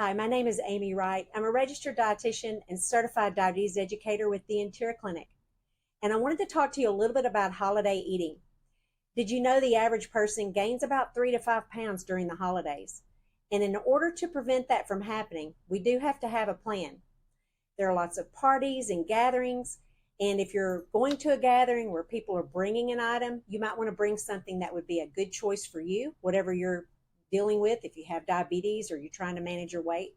Hi, my name is Amy Wright. I'm a registered dietitian and certified diabetes educator with the Entira Clinic. And I wanted to talk to you a little bit about holiday eating. Did you know the average person gains about 3 to 5 pounds during the holidays? And in order to prevent that from happening, we do have to have a plan. There are lots of parties and gatherings. And if you're going to a gathering where people are bringing an item, you might want to bring something that would be a good choice for you, whatever you're dealing with, if you have diabetes or you're trying to manage your weight.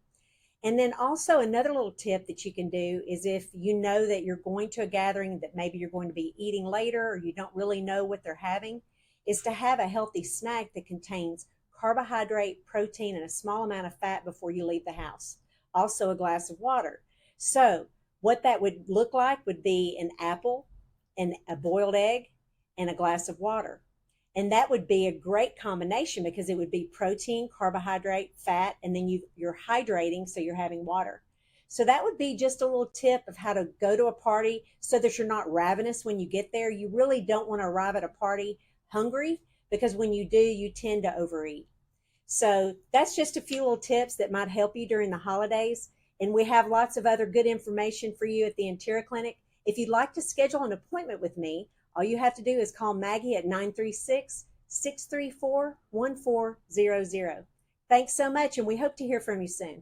And then also another little tip that you can do is if you know that you're going to a gathering that maybe you're going to be eating later or you don't really know what they're having, is to have a healthy snack that contains carbohydrate, protein, and a small amount of fat before you leave the house. Also a glass of water. So what that would look like would be an apple and a boiled egg and a glass of water. And that would be a great combination because it would be protein, carbohydrate, fat, and then you're hydrating, so you're having water. So that would be just a little tip of how to go to a party so that you're not ravenous when you get there. You really don't want to arrive at a party hungry because when you do, you tend to overeat. So that's just a few little tips that might help you during the holidays. And we have lots of other good information for you at the Entira Clinic. If you'd like to schedule an appointment with me, all you have to do is call Maggie at 936-634-1400. Thanks so much, and we hope to hear from you soon.